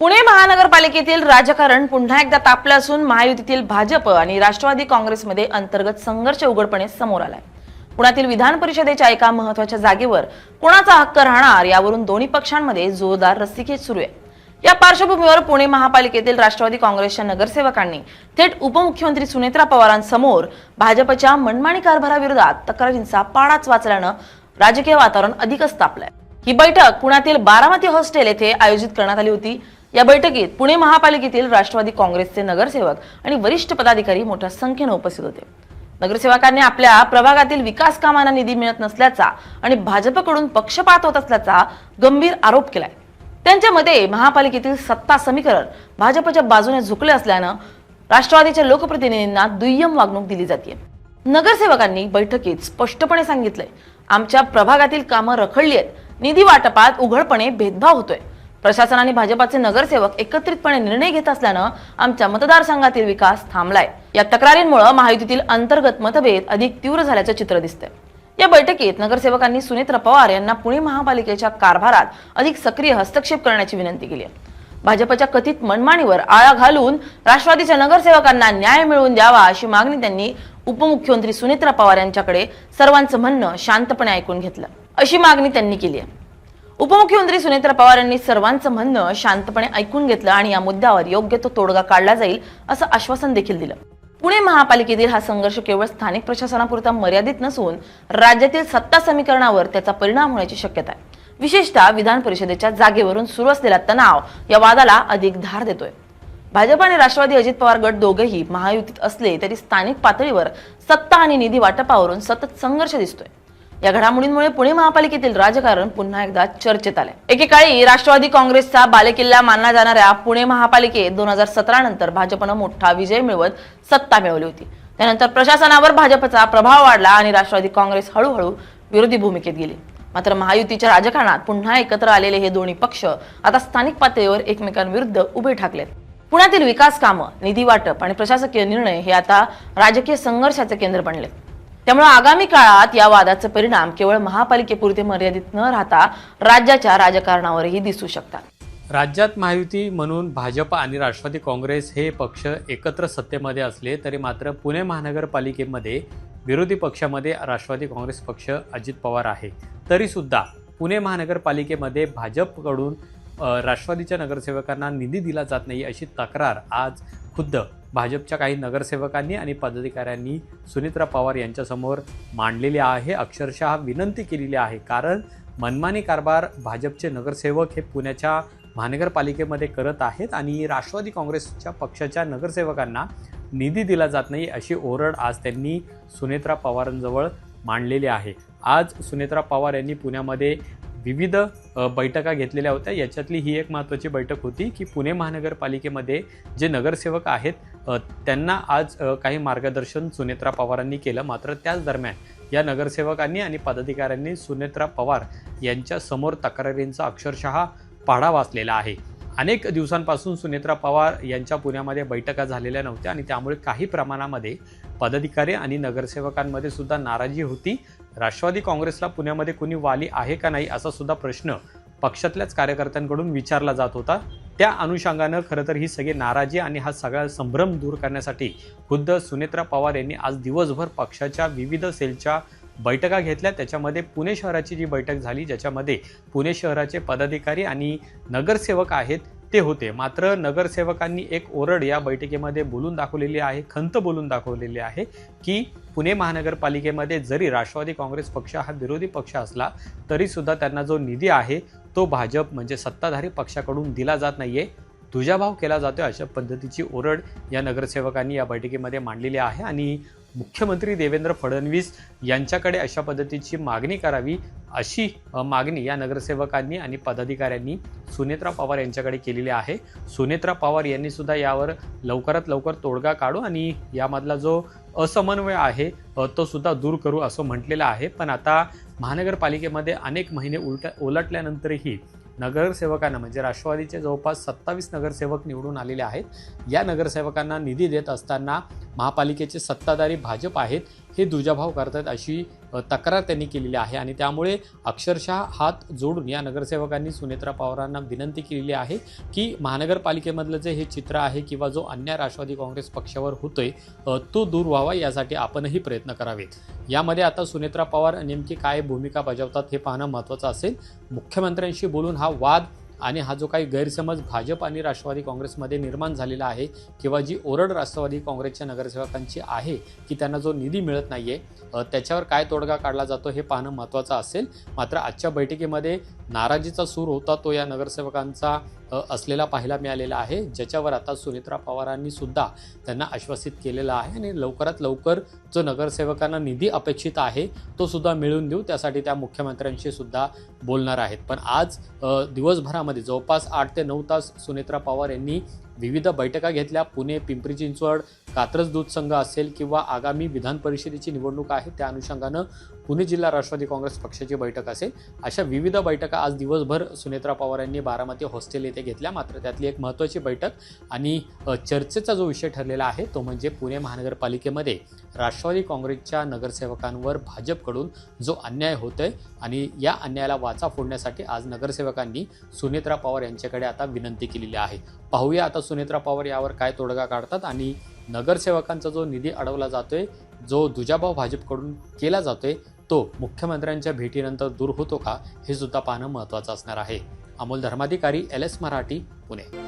पुणे महानगरपालिकेतील राजकारण पुन्हा एकदा तापलं असून महायुतीतील भाजप आणि राष्ट्रवादी काँग्रेसमध्ये अंतर्गत संघर्ष उघडपणे समोर आलाय। पुण्यातील विधान परिषदेच्या एका महत्त्वाच्या जागेवर कोणाचा हक्क राहणार यावरून दोन्ही पक्षांमध्ये जोरदार रस्सीखेच सुरू आहे। या पार्श्वभूमीवर पुणे महापालिकेतील राष्ट्रवादी काँग्रेसच्या नगरसेवकांनी थेट उपमुख्यमंत्री सुनेत्रा पवारांसमोर भाजपच्या मनमानी कारभाराविरोधात तक्रारींचा पाडाच वाचल्यानं राजकीय वातावरण अधिकच तापलंय। ही बैठक पुण्यातील बारामती हॉस्टेल येथे आयोजित करण्यात आली होती। या बैठकीत पुणे महापालिकेतील राष्ट्रवादी काँग्रेसचे नगरसेवक आणि वरिष्ठ पदाधिकारी मोठ्या संख्येने उपस्थित होते। नगरसेवकांनी आपल्या प्रभागातील विकास कामांना निधी मिळत नसल्याचा आणि भाजपकडून पक्षपात होत असल्याचा गंभीर आरोप केलाय। त्यांच्या मते महापालिकेतील सत्ता समीकरण भाजपच्या बाजूने झुकले असल्यानं राष्ट्रवादीच्या लोकप्रतिनिधींना दुय्यम वागणूक दिली जाते। नगरसेवकांनी बैठकीत स्पष्टपणे सांगितलंय, आमच्या प्रभागातील कामं रखडली आहेत, निधी वाटपात उघडपणे भेदभाव होतोय। प्रशासन आणि भाजपाचे नगरसेवक एकत्रितपणे निर्णय घेत असल्यानं आमच्या मतदारसंघातील विकास थांबलाय। या तक्रारींमुळे महायुतीतील अंतर्गत मतभेद अधिक तीव्र झाल्याचं चित्र दिसतंय। या बैठकीत नगरसेवकांनी सुनेत्रा पवार यांना पुणे महापालिकेच्या कारभारात अधिक सक्रिय हस्तक्षेप करण्याची विनंती केली आहे। भाजपच्या कथित मनमानीवर आळा घालून राष्ट्रवादीच्या नगरसेवकांना न्याय मिळवून द्यावा अशी मागणी त्यांनी उपमुख्यमंत्री सुनेत्रा पवार यांच्याकडे सर्वांचं म्हणणं शांतपणे ऐकून घेतलं अशी मागणी त्यांनी केली आहे। उपमुख्यमंत्री सुनेत्रा पवार यांनी सर्वांचं म्हणणं शांतपणे ऐकून घेतलं आणि या मुद्द्यावर योग्य तो तोडगा काढला जाईल असं आश्वासन देखील दिलं। पुणे महापालिकेतील हा संघर्ष केवळ स्थानिक प्रशासनापुरता मर्यादित नसून राज्यातील सत्ता समीकरणावर त्याचा परिणाम होण्याची शक्यता आहे। विशेषतः विधान परिषदेच्या जागेवरून सुरू असलेला तणाव या वादाला अधिक धार देतोय। भाजप आणि राष्ट्रवादी अजित पवार गट दोघेही महायुतीत असले तरी स्थानिक पातळीवर सत्ता आणि निधी वाटपावरून सतत संघर्ष दिसतोय। या घडामोडींमुळे पुणे महापालिकेतील राजकारण पुन्हा एकदा चर्चेत आले। एकेकाळी राष्ट्रवादी काँग्रेसचा बालेकिल्ला मानला जाणाऱ्या पुणे महापालिकेत 2017 नंतर भाजपनं मोठा विजय मिळवत सत्ता मिळवली होती। त्यानंतर प्रशासनावर भाजपचा प्रभाव वाढला आणि राष्ट्रवादी काँग्रेस हळूहळू विरोधी भूमिकेत गेली। मात्र महायुतीच्या राजकारणात पुन्हा एकत्र आलेले हे दोन्ही पक्ष आता स्थानिक पातळीवर एकमेकांविरुद्ध उभे ठाकलेत। पुण्यातील विकास कामं, निधी वाटप आणि प्रशासकीय निर्णय हे आता राजकीय संघर्षाचे केंद्र बनले। त्यामुळे आगामी काळात या वादाचे परिणाम केवळ महापालिकेपुरते मर्यादित न राहता राज्याच्या राजकारणावरही दिसू शकतात। राज्यात महायुती म्हणून भाजप आणि राष्ट्रवादी काँग्रेस हे पक्ष एकत्र सत्तेमध्ये असले तरी मात्र पुणे महानगरपालिकेमध्ये विरोधी पक्षामध्ये राष्ट्रवादी काँग्रेस पक्ष अजित पवार आहे। तरी सुद्धा पुणे महानगरपालिकेमध्ये भाजपकडून राष्ट्रवादीच्या नगरसेवकांना निधी दिला जात नाही अशी तक्रार आज खुद्द भाजपच्या काही नगरसेवकांनी आणि पदाधिकाऱ्यांनी सुनेत्रा पवार यांच्यासमोर मांडलेली आहे। अक्षरशः विनंती केलेली आहे, कारण मनमानी कारभार भाजपचे नगरसेवक हे पुण्याच्या महानगरपालिकेमध्ये करत आहेत आणि राष्ट्रवादी काँग्रेसच्या पक्षाच्या नगरसेवकांना निधी दिला जात नाही अशी ओरड आज त्यांनी सुनेत्रा पवारांजवळ मांडलेली आहे। आज सुनेत्रा पवार यांनी पुण्यामध्ये विविध बैठका घेतलेल्या होत्या। याच्यातली ही एक महत्त्वाची बैठक होती की पुणे महानगरपालिकेमध्ये जे नगरसेवक आहेत त्यांना आज काही मार्गदर्शन सुनेत्रा पवारांनी केलं। मात्र त्याच दरम्यान या नगरसेवकांनी आणि पदाधिकाऱ्यांनी सुनेत्रा पवार यांच्या समोर तक्रारींचा अक्षरशः पाढा वाचलेला आहे। अनेक दिवसांपासून सुनेत्रा पवार यांच्या पुण्यामध्ये बैठका झालेल्या नव्हत्या आणि त्यामुळे काही प्रमाणामध्ये पदाधिकारी आणि नगरसेवकांमध्ये सुद्धा नाराजी होती। राष्ट्रवादी काँग्रेसला पुण्यामध्ये कोणी वाली आहे का नाही असा सुद्धा प्रश्न पक्षातल्याच कार्यकर्त्यांकडून विचारला जात होता। त्या अनुषंगानं खरं तर ही सगळी नाराजी आणि हा सगळा संभ्रम दूर करण्यासाठी खुद्द सुनेत्रा पवार यांनी आज दिवसभर पक्षाच्या विविध सेलच्या बैठका घेतल्या। त्याच्यामध्ये पुणे शहराची जी बैठक झाली ज्याच्यामध्ये पुणे शहराचे पदाधिकारी आणि नगरसेवक आहेत ते होते। मात्र नगरसेवकांनी एक ओरड या बैठकीमध्ये बोलून दाखवलेली आहे, खंत बोलून दाखवलेली आहे की पुणे महानगरपालिकेमध्ये जरी राष्ट्रवादी काँग्रेस पक्ष हा विरोधी पक्ष असला तरी सुद्धा त्यांना जो निधी आहे तो भाजप म्हणजे सत्ताधारी पक्षाकडून दिला जात नाहीये, दुजाभाव केला जातोय अशा पद्धतीची ओरड या नगरसेवकांनी या बैठकीमध्ये मांडलेली आहे आणि मुख्यमंत्री देवेंद्र फडणवीस यांच्याकडे अशा पद्धतीची मागणी करावी अशी मागणी या नगरसेवकांनी आणि पदाधिकाऱ्यांनी सुनेत्रा पवार यांच्याकडे केलेली आहे। सुनेत्रा पवार यांनी सुद्धा यावर लवकरात लवकर तोडगा काढू आणि यामधला जो असमन्वय आहे तो सुद्धा दूर करू असं म्हटलेलं आहे। पण आता महानगरपालिकेमध्ये अनेक महिने उलटल्यानंतरही नगरसेवकांना म्हणजे राष्ट्रवादीचे जवळपास 27 नगरसेवक निवडून आलेले आहेत। या नगरसेवकांना निधी देत असताना महापालिकेचे सत्ताधारी भाजप आहेत हे दुजाभाव करतात अशी तक्रार त्यांनी केलेली आहे आणि त्यामुळे अक्षरशः हात जोडून या नगरसेवकांनी सुनेत्रा पवारांना विनंती केलेली आहे की महानगरपालिकेमधलं जे हे चित्र आहे किंवा जो अन्याय राष्ट्रवादी काँग्रेस पक्षावर होतोय तो दूर व्हावा यासाठी आपणही प्रयत्न करावेत। यामध्ये आता सुनेत्रा पवार नेमकी काय भूमिका बजावतात हे पाहणं महत्त्वाचं असेल। मुख्यमंत्र्यांशी बोलून हा वाद आणि हा जो काही गैरसमज भाजप आणि राष्ट्रवादी काँग्रेसमध्ये निर्माण झालेला आहे किंवा जी ओरड राष्ट्रवादी काँग्रेसच्या नगरसेवकांची आहे की त्यांना जो निधी मिळत नाहीये त्याच्यावर काय तोडगा काढला जातो हे पाहणं महत्त्वाचं असेल। मात्र आजच्या बैठकीमध्ये नाराजीचा सूर होता तो या नगरसेवकांचा असलेला पाहायला मिळालेला आहे, ज्याच्यावर आता सुनेत्रा पवारांनी सुद्धा त्यांना आश्वासित केलेलं आहे आणि लवकरात लवकर जो नगरसेवकांना निधी अपेक्षित आहे तो सुद्धा मिळवून देऊ त्यासाठी त्या मुख्यमंत्र्यांशी सुद्धा बोलणार आहेत। पण आज दिवसभरामध्ये जवळपास 8 ते 9 तास सुनेत्रा पवार यांनी विविध बैठका घेतल्या। पुणे, पिंपरी चिंचवड, कात्रज दूध संघ असेल किंवा आगामी विधान परिषदेची निवडणूक आहे त्या अनुषंगानं पुणे जिल्हा राष्ट्रवादी काँग्रेस पक्षाची बैठक असेल, अशा विविध बैठका आज दिवसभर सुनेत्रा पवार यांनी बारामती हॉस्टेल येथे घेतल्या। मात्र त्यातली एक महत्त्वाची बैठक आणि चर्चेचा जो विषय ठरलेला आहे तो म्हणजे पुणे महानगरपालिकेमध्ये राष्ट्रवादी काँग्रेसच्या नगरसेवकांवर भाजपकडून जो अन्याय होतोय आणि या अन्यायाला वाचा फोडण्यासाठी आज नगरसेवकांनी सुनेत्रा पवार यांच्याकडे आता विनंती केलेली आहे। पाहूया आता सुनेत्रा पवार यावर काय तोडगा काढतात आणि नगरसेवकांचा जो निधी अडवला जातोय, जो दुजाभाव भाजपकडून केला जातोय तो मुख्यमंत्र्यांच्या भेटीनंतर दूर होतो का हे सुद्धा पाहणं महत्त्वाचं असणार आहे। अमोल धर्माधिकारी, LS मराठी, पुणे।